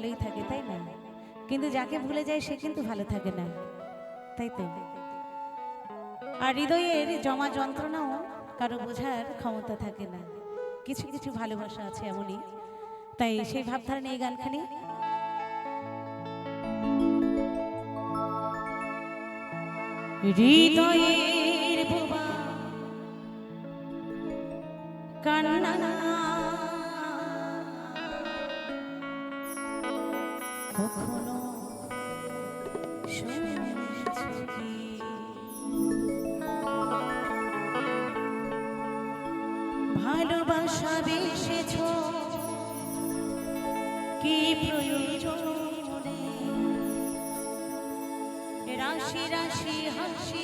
ভালোই থাকে, তাই না? কিন্তু যাকে ভুলে যায় সে কিন্তু ভালো থাকে না, তাই তো? আর হৃদয়ের জমা যন্ত্রণাও কারো বোঝার ক্ষমতা থাকে না। কিছু কিছু ভালোবাসা আছে এমনই, তাই সেই ভাবধারা নিয়ে গানখানি। হৃদয়ের বোবা কান্না কখনো শুনেছো কি? ভালোবাসা বেসেছো কি প্রয়োজনে? রাশি রাশি হাসি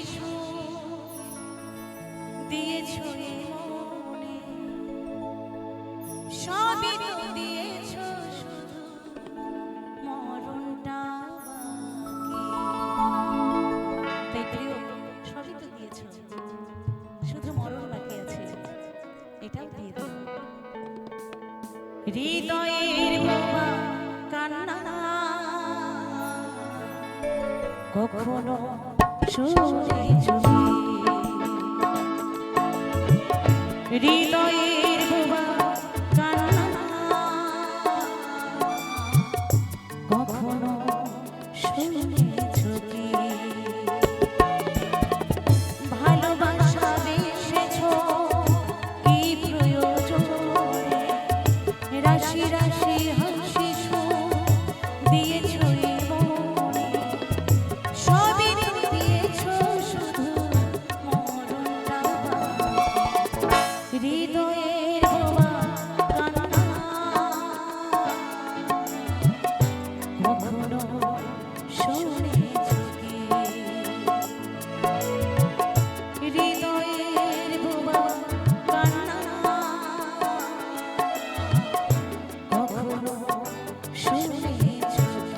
দিয়েছো এ মনে, সবই তো দিয়েছো, শুধু মরণটা বাকি। তাই প্রিয়, সবই তো দিয়েছো, শুধু মরণ বাকি আছে, এটাও দিয়ে দাও। হৃদয়ের বোবা কান্না কখনো শুনেছো কি? হৃদয়ের বোবা কান্না কখনো শুনেছো কি? ভালোবাসা বেসেছো কি প্রয়োজনে? রাশি রাশি হাসি দিয়েছো এ মনে, সবই তো দিয়েছো, শুধু মরণটা বাকি। হৃদয়ের বোবা কান্না কখনো শুনেছো কি? হৃদয়ের বোবা কান্না কখনো শুনেছো কি?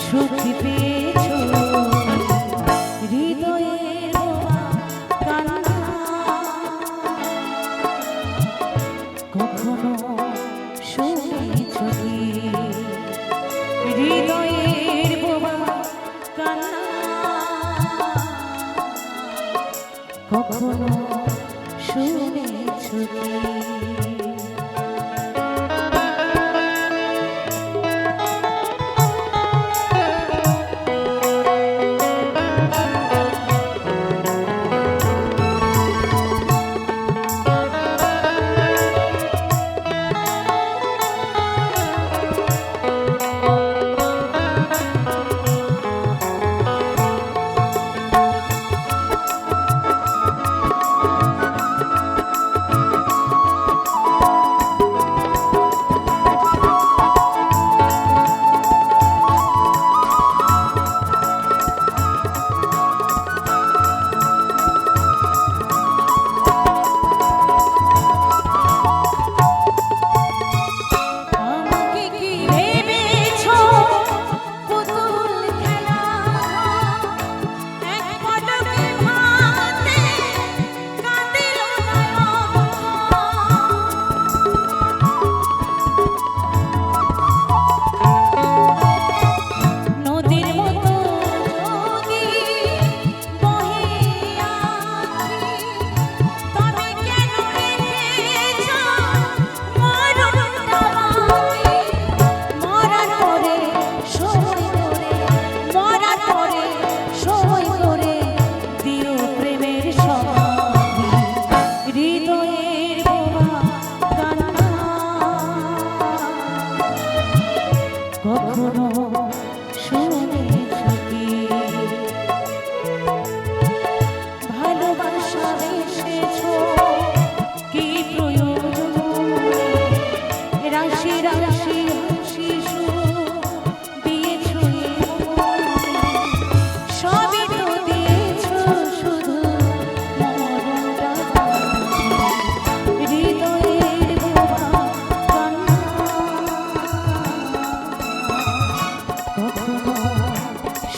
সুখী পেয়েছো হৃদয়ের বোবা কান্না কখনো শুনেছো কি? হৃদয়ের বোবা কান্না কখনো শুনেছো কি?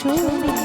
শুনি